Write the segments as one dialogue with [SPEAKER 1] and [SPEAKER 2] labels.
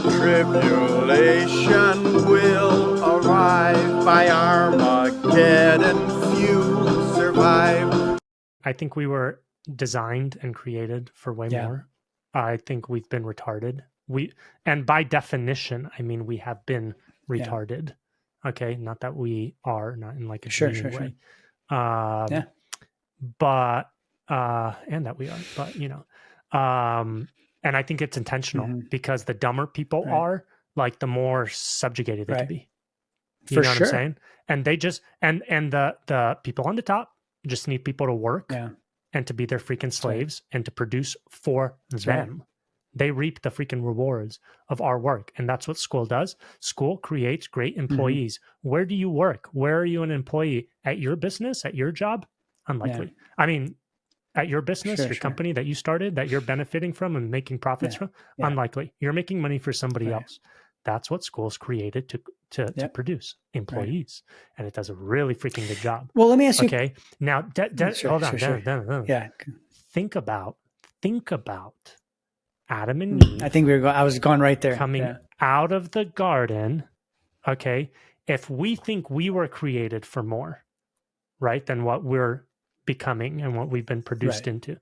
[SPEAKER 1] Tribulation will arrive by Armageddon, few survive.
[SPEAKER 2] I think we were designed and created for way more. I think we've been retarded. And by definition, I mean we have been retarded. Okay, not that we are, not in like a demeaning way. But and that we are, but you know, and I think it's intentional because the dumber people are, like the more subjugated they can be. You know what I'm saying? And they just and the people on the top just need people to work and to be their freaking slaves and to produce for them. They reap the freaking rewards of our work. And that's what school does. School creates great employees. Where do you work? Where are you an employee? At your business? At your job? Unlikely. I mean, at your business, your company that you started, that you're benefiting from and making profits from? Unlikely. You're making money for somebody else. That's what school's created to produce employees. And it does a really freaking good job.
[SPEAKER 3] Well, let me ask you.
[SPEAKER 2] Okay. Now, hold on. Think about Adam and Eve.
[SPEAKER 3] I think I was going right there.
[SPEAKER 2] Coming out of the garden. Okay. If we think we were created for more, right, than what we're becoming and what we've been produced into,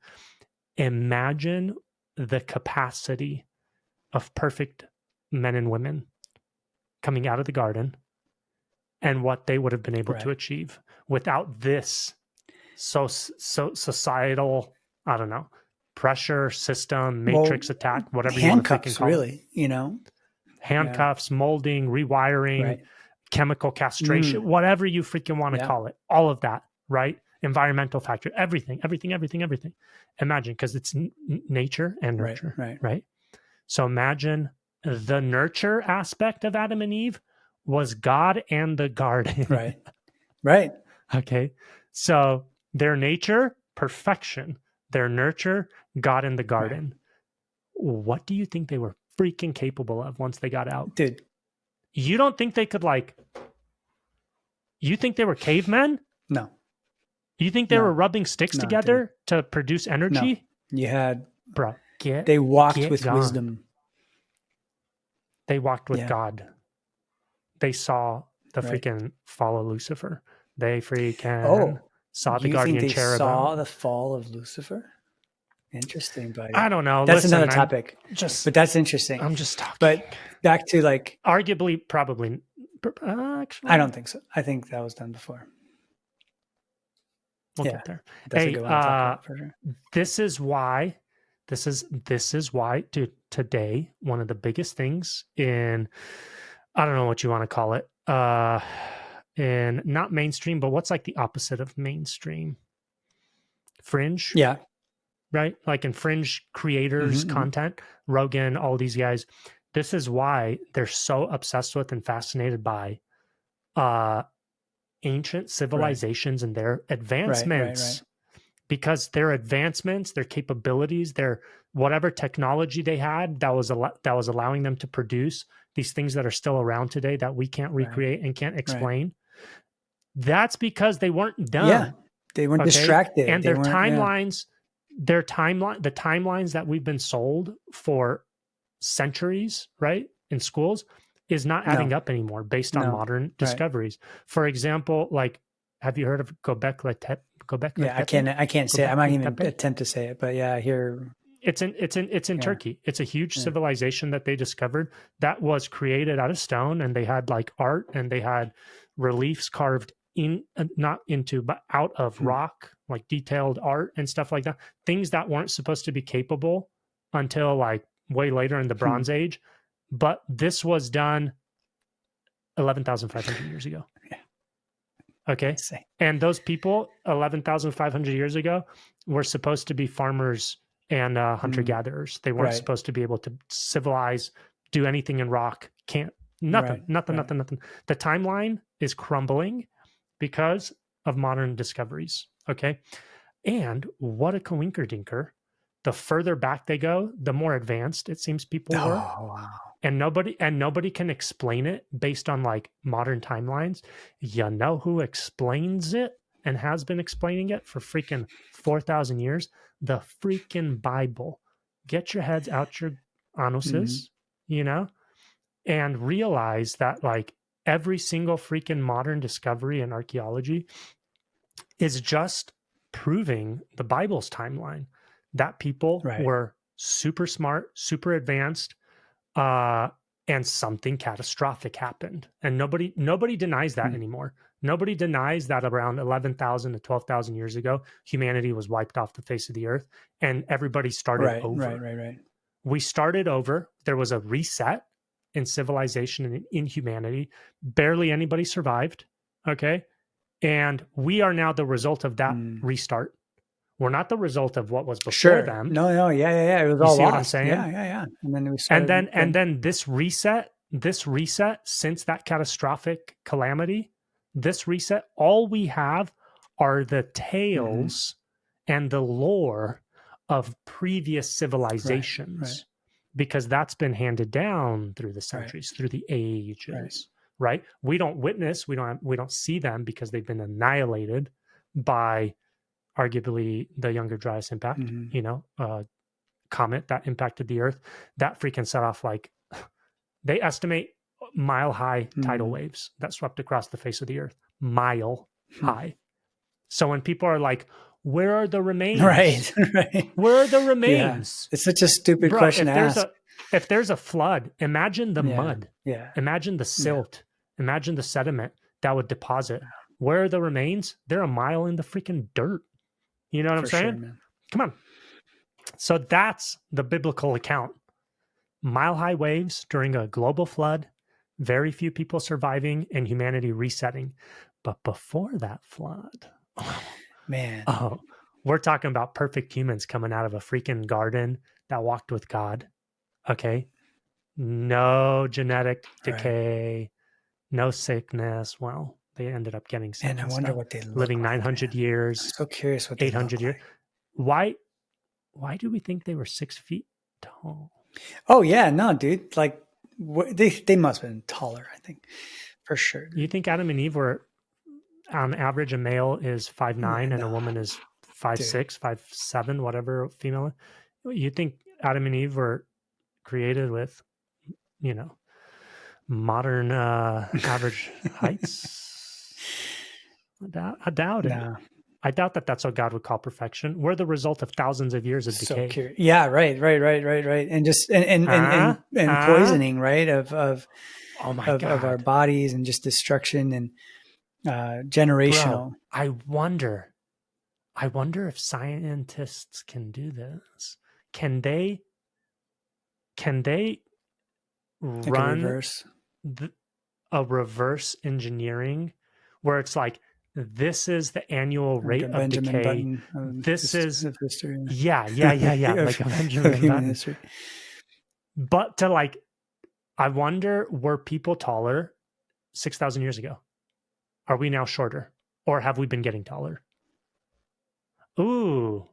[SPEAKER 2] imagine the capacity of perfect men and women coming out of the garden and what they would have been able to achieve without this so societal, I don't know, pressure system, matrix attack, whatever you want to freaking call it.
[SPEAKER 3] You know,
[SPEAKER 2] handcuffs, molding, rewiring, chemical castration, whatever you freaking want to call it, all of that, right? Environmental factor, everything. Imagine, because it's nature and nurture, right? So imagine the nurture aspect of Adam and Eve was God and the garden.
[SPEAKER 3] Right.
[SPEAKER 2] Okay. So their nature, perfection. Their nurture, God in the garden. What do you think they were freaking capable of once they got out?
[SPEAKER 3] Dude.
[SPEAKER 2] You don't think they could you think they were cavemen?
[SPEAKER 3] No.
[SPEAKER 2] You think they were rubbing sticks together to produce energy?
[SPEAKER 3] No. You had...
[SPEAKER 2] Bro,
[SPEAKER 3] they walked with wisdom.
[SPEAKER 2] They walked with God. They saw the freaking fall of Lucifer. They freaking saw the guardian cherubim.
[SPEAKER 3] You think they saw the fall of Lucifer? Interesting, buddy.
[SPEAKER 2] I don't know.
[SPEAKER 3] That's another topic. But that's interesting.
[SPEAKER 2] I'm just talking.
[SPEAKER 3] But back to like...
[SPEAKER 2] Arguably, probably. Actually,
[SPEAKER 3] I don't think so. I think that was done before.
[SPEAKER 2] We'll get there.
[SPEAKER 3] That's a good one to talk about for sure.
[SPEAKER 2] This is why, dude, today, one of the biggest things in, I don't know what you want to call it, in not mainstream, but what's like the opposite of mainstream? Fringe?
[SPEAKER 3] Yeah.
[SPEAKER 2] Right? Like in fringe creators, content, Rogan, all these guys. This is why they're so obsessed with and fascinated by ancient civilizations and their advancements. Because their advancements, their capabilities, their whatever technology they had that was allowing them to produce these things that are still around today that we can't recreate and can't explain. That's because they weren't dumb.
[SPEAKER 3] Yeah, they weren't distracted.
[SPEAKER 2] And their timelines, the timelines that we've been sold for centuries, right, in schools, is not adding up anymore based on modern discoveries. For example, like, have you heard of Göbekli Tepe?
[SPEAKER 3] I can't say it. I'm not even attempt to say it, but I hear
[SPEAKER 2] it's in Turkey. It's a huge civilization that they discovered that was created out of stone, and they had like art and they had reliefs carved in, not into, but out of rock, like detailed art and stuff like that. Things that weren't supposed to be capable until like way later in the Bronze Age. But this was done 11,500 years ago. Okay. And those people 11,500 years ago were supposed to be farmers and hunter-gatherers. They weren't supposed to be able to civilize, do anything in rock. Nothing. The timeline is crumbling because of modern discoveries. Okay. And what a coinkerdinker. The further back they go, the more advanced it seems people were.
[SPEAKER 3] Wow.
[SPEAKER 2] And nobody can explain it based on like modern timelines. You know who explains it and has been explaining it for freaking 4,000 years? The freaking Bible. Get your heads out your anuses, you know? and realize that like every single freaking modern discovery in archaeology is just proving the Bible's timeline, that people were super smart, super advanced, and something catastrophic happened. And nobody denies that anymore. Nobody denies that around 11,000 to 12,000 years ago, humanity was wiped off the face of the earth and everybody started over.
[SPEAKER 3] Right.
[SPEAKER 2] We started over. There was a reset in civilization and in humanity. Barely anybody survived. Okay. And we are now the result of that restart. We're not the result of what was before them.
[SPEAKER 3] No, yeah. It was
[SPEAKER 2] you
[SPEAKER 3] all
[SPEAKER 2] see
[SPEAKER 3] lost.
[SPEAKER 2] What I'm saying?
[SPEAKER 3] Yeah. And then we started,
[SPEAKER 2] and then this reset since that catastrophic calamity, this reset, all we have are the tales and the lore of previous civilizations, because that's been handed down through the centuries, through the ages. Right? We don't witness, we don't see them because they've been annihilated by arguably the Younger Dryas impact, comet that impacted the earth. That freaking set off like, they estimate mile-high tidal waves that swept across the face of the earth, mile high. So when people are like, where are the remains?
[SPEAKER 3] Right.
[SPEAKER 2] Where are the remains?
[SPEAKER 3] Yeah. It's such a stupid question to ask.
[SPEAKER 2] If there's a flood, imagine the mud.
[SPEAKER 3] Yeah.
[SPEAKER 2] Imagine the silt. Imagine the sediment that would deposit. Where are the remains? They're a mile in the freaking dirt. You know what I'm saying?
[SPEAKER 3] Sure, man.
[SPEAKER 2] Come on. So that's the biblical account. Mile-high waves during a global flood, very few people surviving, and humanity resetting. But before that flood, we're talking about perfect humans coming out of a freaking garden that walked with God. Okay? No genetic decay, no sickness. Well, they ended up getting sick.
[SPEAKER 3] And I wonder what they look
[SPEAKER 2] living
[SPEAKER 3] like,
[SPEAKER 2] 900 years.
[SPEAKER 3] I'm so curious what they
[SPEAKER 2] 800
[SPEAKER 3] look
[SPEAKER 2] years.
[SPEAKER 3] like.
[SPEAKER 2] Why do we think they were 6 feet tall?
[SPEAKER 3] Oh yeah, no, dude. Like they must have been taller, I think, for sure.
[SPEAKER 2] You think Adam and Eve were, on average, a male is 5'9" and a woman is 5'6", 5'7", whatever female? You think Adam and Eve were created with, modern average heights? I doubt it.
[SPEAKER 3] No.
[SPEAKER 2] I doubt that that's what God would call perfection. We're the result of thousands of years of decay.
[SPEAKER 3] So curious. Yeah, right. And just and poisoning, right? Of
[SPEAKER 2] oh my God.
[SPEAKER 3] Of our bodies, and just destruction and generational.
[SPEAKER 2] Bro, I wonder if scientists can do this. Can they run a reverse engineering where it's like, this is the annual rate of
[SPEAKER 3] Benjamin
[SPEAKER 2] decay.
[SPEAKER 3] Button
[SPEAKER 2] This is
[SPEAKER 3] history.
[SPEAKER 2] Yeah. Like a Benjamin Button history. But to like, I wonder, were people taller 6,000 years ago? Are we now shorter, or have we been getting taller? Ooh,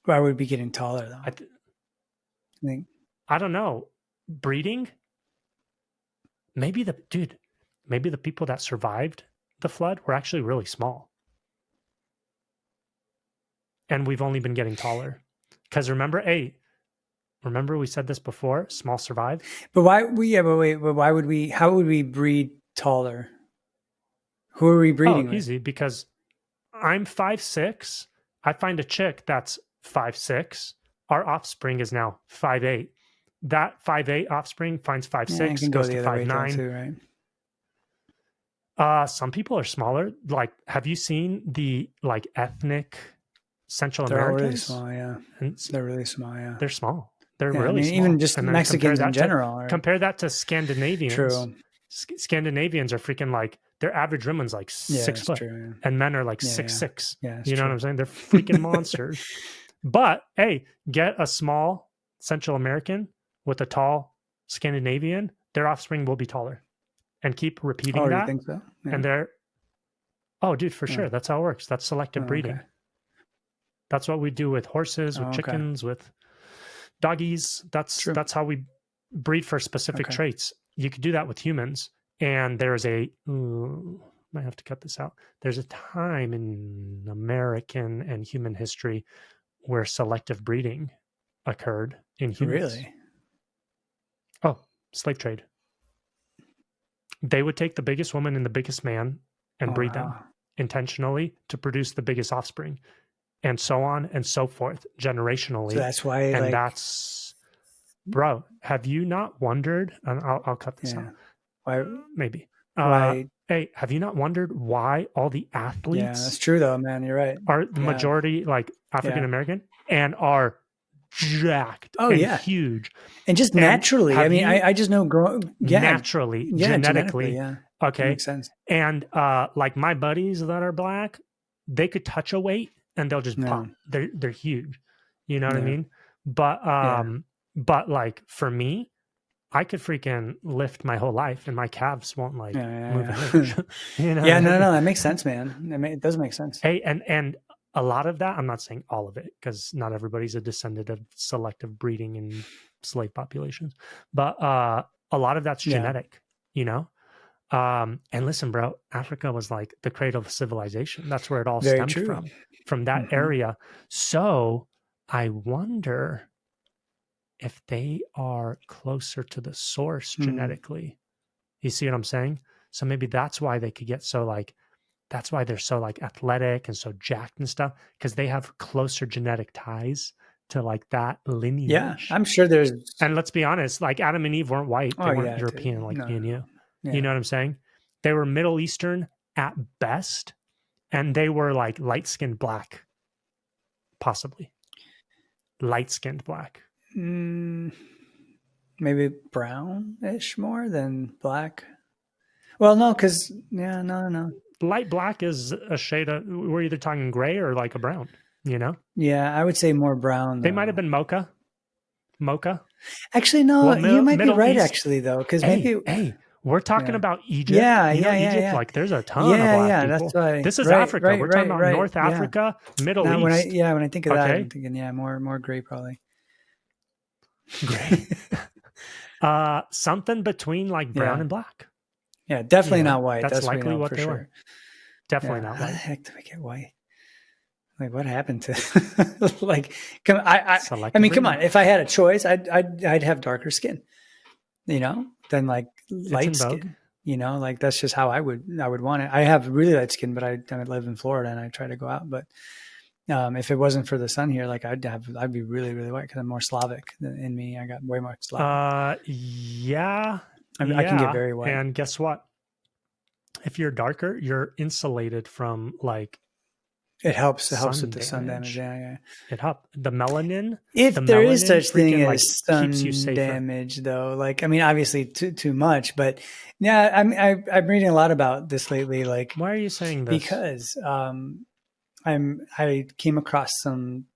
[SPEAKER 3] why would we be getting taller though?
[SPEAKER 2] I don't know. Breeding? Maybe the people that survived the flood were actually really small. And we've only been getting taller. Because remember we said this before, small survive.
[SPEAKER 3] But why how would we breed taller? Who are we breeding with?
[SPEAKER 2] Easy, because I'm 5'6". I find a chick that's 5'6". Our offspring is now 5'8". That 5'8" offspring finds 5'6", goes to 5'9".
[SPEAKER 3] Too, right?
[SPEAKER 2] Some people are smaller. Like, have you seen the like ethnic Central Americans?
[SPEAKER 3] They're really small, yeah. And they're really small, yeah.
[SPEAKER 2] They're small. They're really small.
[SPEAKER 3] Even just Mexicans in general.
[SPEAKER 2] Right? Compare that to Scandinavians.
[SPEAKER 3] True.
[SPEAKER 2] Scandinavians are freaking like, their average woman's like 6 foot, and men are like 6'6".
[SPEAKER 3] Yeah,
[SPEAKER 2] you know what I'm saying? They're freaking monsters. But hey, get a small Central American with a tall Scandinavian, their offspring will be taller. And keep repeating that.
[SPEAKER 3] You think so? Yeah.
[SPEAKER 2] And they're, dude, for sure. That's how it works. That's selective breeding.
[SPEAKER 3] Okay.
[SPEAKER 2] That's what we do with horses, with chickens, with doggies. That's how we breed for specific traits. You could do that with humans. And there's might have to cut this out. There's a time in American and human history where selective breeding occurred in humans.
[SPEAKER 3] Really?
[SPEAKER 2] Oh, slave trade. they would take the biggest woman and the biggest man and breed them intentionally to produce the biggest offspring, and so on and so forth, generationally.
[SPEAKER 3] So that's why,
[SPEAKER 2] and that's, bro, have you not wondered, and I'll cut this out.
[SPEAKER 3] Why?
[SPEAKER 2] Maybe.
[SPEAKER 3] Why?
[SPEAKER 2] Hey, have you not wondered why all the athletes?
[SPEAKER 3] Yeah, that's true though, man. You're right.
[SPEAKER 2] Are the majority like African American and are jacked and huge, and just
[SPEAKER 3] naturally. I mean, I just know
[SPEAKER 2] naturally, genetically. Okay,
[SPEAKER 3] makes sense.
[SPEAKER 2] And like my buddies that are black, they could touch a weight and they'll just pop. They're huge. You know what I mean? But like for me, I could freaking lift my whole life and my calves won't like move an inch. You know?
[SPEAKER 3] Yeah, no, that makes sense, man. It does make sense.
[SPEAKER 2] Hey, and a lot of that, I'm not saying all of it, because not everybody's a descendant of selective breeding in slave populations, but a lot of that's genetic, you know? And listen, bro, Africa was like the cradle of civilization. That's where it all stemmed from that area. So I wonder if they are closer to the source genetically. You see what I'm saying? So maybe that's why they could get so like, that's why they're so like athletic and so jacked and stuff, because they have closer genetic ties to like that lineage.
[SPEAKER 3] Yeah, I'm sure there's.
[SPEAKER 2] And let's be honest, like Adam and Eve weren't white. They weren't European like me and you. You know what I'm saying? They were Middle Eastern at best, and they were like light-skinned black, possibly. Light-skinned black.
[SPEAKER 3] Maybe brownish more than black. Well, no, because no.
[SPEAKER 2] Light black is a shade of, we're either talking gray or like a brown, you know?
[SPEAKER 3] Yeah, I would say more brown.
[SPEAKER 2] They might have been mocha.
[SPEAKER 3] Actually, no, you might be right, actually, though, because maybe...
[SPEAKER 2] we're talking about Egypt.
[SPEAKER 3] Egypt,
[SPEAKER 2] like there's a ton of black people.
[SPEAKER 3] That's why.
[SPEAKER 2] This is Africa. We're talking about North Africa, Middle East.
[SPEAKER 3] When I think of that, I'm thinking, more gray probably.
[SPEAKER 2] Gray. Something between like brown and black.
[SPEAKER 3] Yeah, definitely not white.
[SPEAKER 2] That's likely what they were. Definitely not white.
[SPEAKER 3] How the heck did we get white? Like, what happened to like? Come, I mean, come on. If I had a choice, I'd have darker skin, you know, than like light skin. You know, like that's just how I would want it. I have really light skin, but I live in Florida and I try to go out. But if it wasn't for the sun here, like I'd be really, really white because I'm more Slavic in me. I got way more Slavic. I can get very white.
[SPEAKER 2] And guess what? If you're darker, you're insulated from like.
[SPEAKER 3] It helps with the sun damage. Yeah.
[SPEAKER 2] It helps. The melanin.
[SPEAKER 3] If there is such thing as sun damage, though, like, I mean, obviously too much, but yeah, I'm reading a lot about this lately. Like,
[SPEAKER 2] why are you saying this?
[SPEAKER 3] Because I came across some,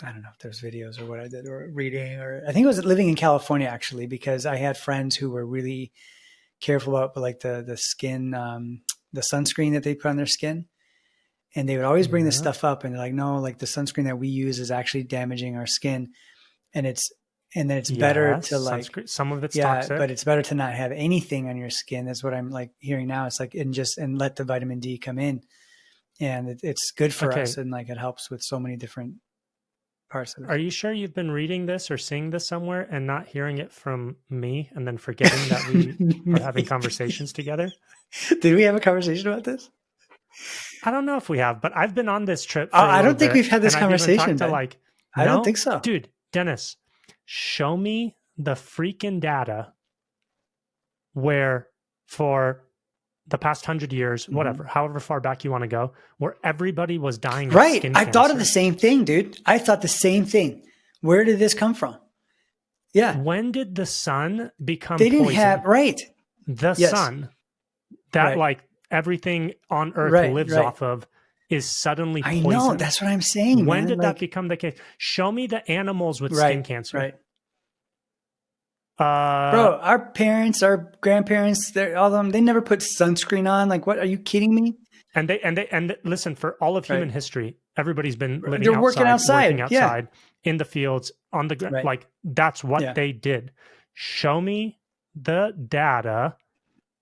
[SPEAKER 3] I don't know if there's videos or what I did or reading, or I think it was living in California actually, because I had friends who were really careful about like the skin, the sunscreen that they put on their skin. And they would always bring this stuff up and they're like, no, like the sunscreen that we use is actually damaging our skin. And it's better to like,
[SPEAKER 2] some of it's toxic,
[SPEAKER 3] but it's better to not have anything on your skin. That's what I'm like hearing now. It's like, and let the vitamin D come in, and it's good for us. And like, it helps with so many different parts of it.
[SPEAKER 2] Are you sure you've been reading this or seeing this somewhere and not hearing it from me and then forgetting that we are having conversations together?
[SPEAKER 3] Did we have a conversation about this?
[SPEAKER 2] I don't know if we have, but I've been on this trip.
[SPEAKER 3] I don't think we've had this conversation.
[SPEAKER 2] I don't think so. Dude, Dennis, show me the freaking data where for the past 100 years, whatever, however far back you want to go, where everybody was dying of skin cancer.
[SPEAKER 3] I thought of the same thing, dude. I thought the same thing. Where did this come from? Yeah.
[SPEAKER 2] When did the sun become
[SPEAKER 3] They didn't
[SPEAKER 2] poison?
[SPEAKER 3] have,
[SPEAKER 2] The sun that like everything on Earth lives off of is suddenly poisoned.
[SPEAKER 3] I know, that's what I'm saying.
[SPEAKER 2] When did that become the case? Show me the animals with skin cancer.
[SPEAKER 3] Right. Bro, our parents, our grandparents, all of them, they never put sunscreen on. Like, what? Are you kidding me?
[SPEAKER 2] And listen, for all of human history, everybody's been living
[SPEAKER 3] They're working outside
[SPEAKER 2] in the fields, on the ground. Like, that's what they did. Show me the data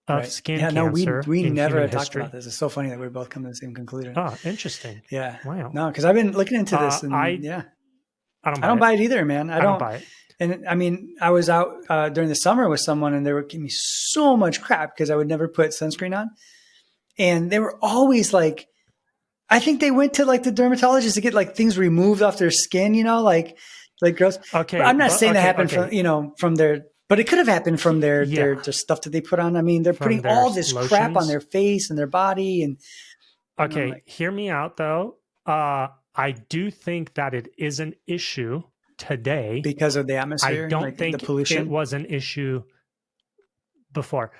[SPEAKER 2] of skin cancer.
[SPEAKER 3] No, we never talked about this. It's so funny that we both come to the same conclusion.
[SPEAKER 2] Oh, interesting.
[SPEAKER 3] Yeah.
[SPEAKER 2] Wow.
[SPEAKER 3] No, because I've been looking into this. And,
[SPEAKER 2] I
[SPEAKER 3] don't buy it either, man. I don't
[SPEAKER 2] buy it.
[SPEAKER 3] And I mean, I was out during the summer with someone and they were giving me so much crap because I would never put sunscreen on. And they were always like, I think they went to like the dermatologist to get like things removed off their skin, you know, like gross.
[SPEAKER 2] Okay.
[SPEAKER 3] But I'm not saying that happened from, you know, from their, but it could have happened from their stuff that they put on. I mean, they're putting all this crap on their face and their body. And
[SPEAKER 2] okay, hear me out though. I do think that it is an issue today
[SPEAKER 3] because of the atmosphere.
[SPEAKER 2] I don't
[SPEAKER 3] like
[SPEAKER 2] think
[SPEAKER 3] the pollution.
[SPEAKER 2] It was an issue before.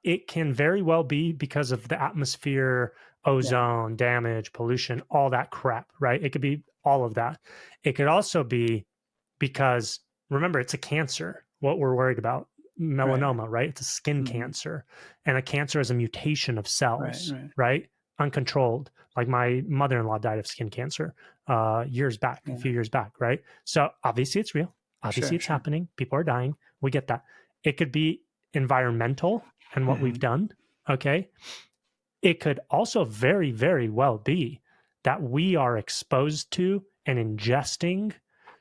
[SPEAKER 2] It can very well be because of the atmosphere, ozone, damage, pollution, all that crap, right? It could be all of that. It could also be because, remember, it's a cancer, what we're worried about, melanoma, right? It's a skin cancer. And a cancer is a mutation of cells, right? Uncontrolled. Like my mother-in-law died of skin cancer a few years back, right? So obviously it's real. Obviously it's happening. People are dying. We get that. It could be environmental and what we've done, okay? It could also very, very well be that we are exposed to and ingesting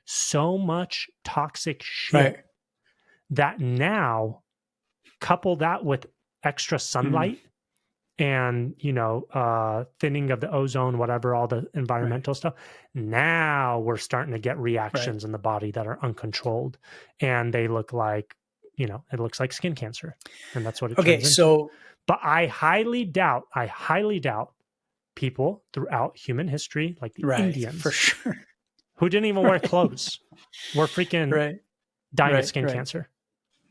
[SPEAKER 2] so much toxic shit that now, couple that with extra sunlight and, you know, thinning of the ozone, whatever, all the environmental stuff. Now we're starting to get reactions in the body that are uncontrolled and they look like, you know, it looks like skin cancer. And that's what it turns into. But I highly doubt people throughout human history, like the Indians,
[SPEAKER 3] for sure,
[SPEAKER 2] who didn't even wear clothes, were freaking dying of skin cancer.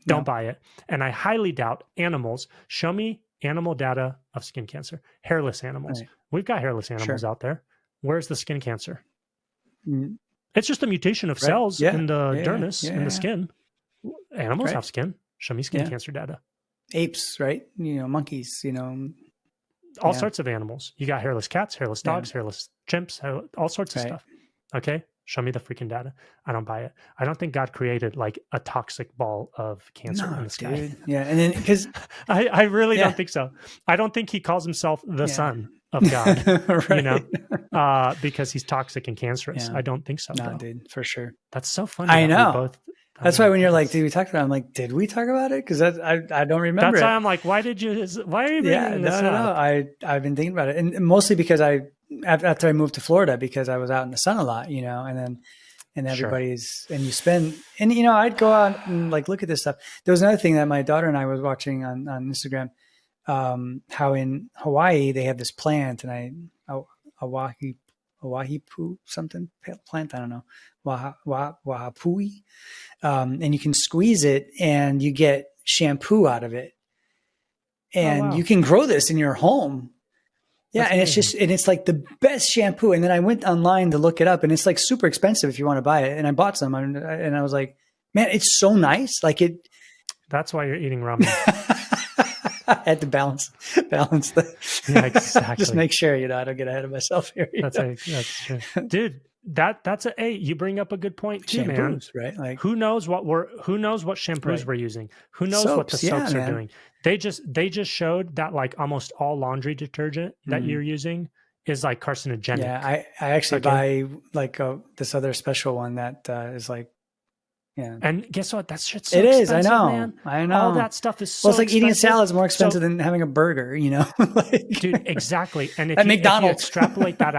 [SPEAKER 2] Don't buy it. And I highly doubt animals. Show me animal data of skin cancer. Hairless animals. We've got hairless animals out there. Where's the skin cancer? It's just a mutation of cells in the dermis, in the skin. Animals have skin. Show me skin cancer data.
[SPEAKER 3] Apes, right? You know, monkeys, you know.
[SPEAKER 2] All sorts of animals. You got hairless cats, hairless dogs, hairless chimps, all sorts of stuff. Okay? Show me the freaking data. I don't buy it. I don't think God created like a toxic ball of cancer in the sky.
[SPEAKER 3] Dude. Yeah. And then because
[SPEAKER 2] I really don't think so. I don't think he calls himself the son of God, you know, because he's toxic and cancerous. I don't think so.
[SPEAKER 3] No, dude, for sure.
[SPEAKER 2] That's so funny.
[SPEAKER 3] I know. That's why when you're like, did we talk about it? I'm like, did we talk about it? Because I don't remember.
[SPEAKER 2] That's why I'm like, why are you bringing this up?
[SPEAKER 3] No. I've been thinking about it. And mostly because after I moved to Florida, because I was out in the sun a lot, you know, and everybody's, and you spend, and, you know, I'd go out and like, look at this stuff. There was another thing that my daughter and I was watching on Instagram, how in Hawaii, they have this plant and Oahipu something plant. I don't know. Wahapui. And you can squeeze it and you get shampoo out of it. And you can grow this in your home. Yeah. And it's like the best shampoo. And then I went online to look it up and it's like super expensive if you want to buy it. And I bought some and I was like, man, it's so nice. Like it.
[SPEAKER 2] That's why you're eating ramen.
[SPEAKER 3] I had to balance the.
[SPEAKER 2] Yeah, exactly.
[SPEAKER 3] Just make sure, you know, I don't get ahead of myself here.
[SPEAKER 2] That's true. Dude, that's you bring up a good point too,
[SPEAKER 3] shampoos,
[SPEAKER 2] man.
[SPEAKER 3] Right? Like
[SPEAKER 2] who knows what shampoos we're using? Who knows what the soaps are doing? They just showed that like almost all laundry detergent that you're using is like carcinogenic.
[SPEAKER 3] Yeah, I actually buy like this other special one that is like. Yeah.
[SPEAKER 2] And guess what? That shit's so
[SPEAKER 3] expensive.
[SPEAKER 2] It is.
[SPEAKER 3] I know.
[SPEAKER 2] All that stuff is so
[SPEAKER 3] Well, it's like
[SPEAKER 2] expensive.
[SPEAKER 3] eating a salad is more expensive than having a burger, you know?
[SPEAKER 2] Dude, exactly. And if
[SPEAKER 3] at
[SPEAKER 2] you
[SPEAKER 3] McDonald's.
[SPEAKER 2] extrapolate that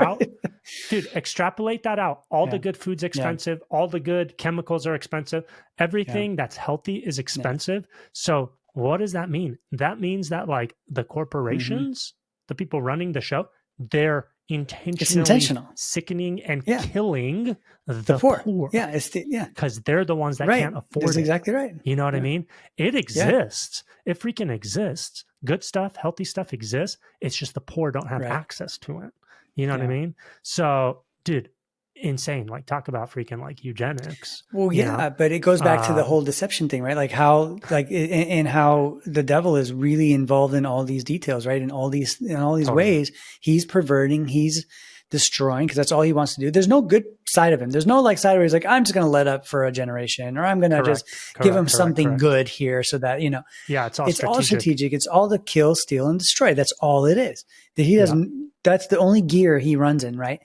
[SPEAKER 2] out, all the good food's expensive. All the good chemicals are expensive. Everything that's healthy is expensive. So what does that mean? That means that like the corporations, the people running the show, they're intentional sickening and killing the poor.
[SPEAKER 3] Yeah,
[SPEAKER 2] because they're the ones that can't afford it.
[SPEAKER 3] That's exactly right.
[SPEAKER 2] You know what I mean? It exists. It freaking exists. Good stuff, healthy stuff exists. It's just the poor don't have access to it. You know what I mean? So, dude, insane. Like, talk about freaking like eugenics.
[SPEAKER 3] Well, yeah, but it goes back to the whole deception thing, right? Like how, like, and how the devil is really involved in all these details, right? In all these ways, he's perverting, he's destroying, because that's all he wants to do. There's no good side of him. There's no like side where he's like, I'm just going to let up for a generation, or I'm going to just give him something good here, so that, you know,
[SPEAKER 2] it's all
[SPEAKER 3] strategic. It's all to kill, steal, and destroy. That's all it is. That he doesn't. That's the only gear he runs in, right?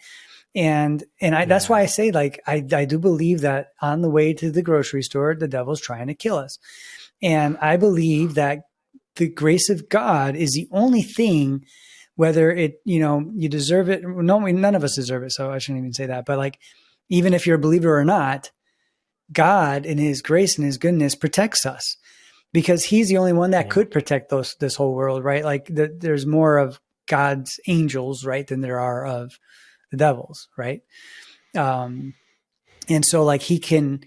[SPEAKER 3] And that's why I say, like, I do believe that on the way to the grocery store, the devil's trying to kill us. And I believe that the grace of God is the only thing, whether it, you deserve it. No, none of us deserve it. So I shouldn't even say that. But like, even if you're a believer or not, God in his grace and his goodness protects us, because he's the only one that could protect this whole world, right? Like there's more of God's angels, right, than there are of the devils, right? And so like he can,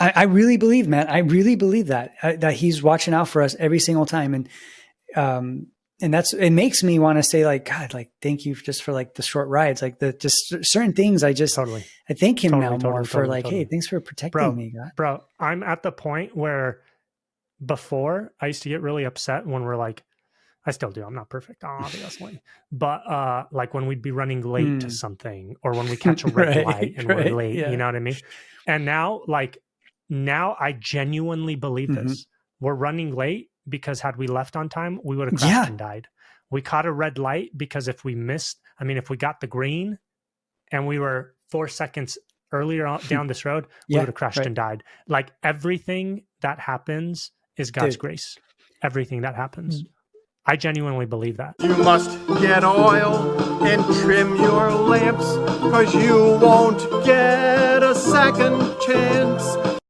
[SPEAKER 3] I really believe, man, I really believe that he's watching out for us every single time. And it makes me want to say, like, God, like, thank you just for like the short rides, like just certain things. I thank him more for hey, thanks for protecting me, God.
[SPEAKER 2] Bro, I'm at the point where before I used to get really upset when we're like, I still do. I'm not perfect, obviously. But like when we'd be running late to something, or when we catch a red light and we're late, you know what I mean? And now I genuinely believe this. We're running late because had we left on time, we would have crashed and died. We caught a red light because if we got the green and we were 4 seconds earlier down this road, we would have crashed and died. Like everything that happens is God's grace. Everything that happens. I genuinely believe that.
[SPEAKER 1] You must get oil and trim your lamps, 'cause you won't get a second chance.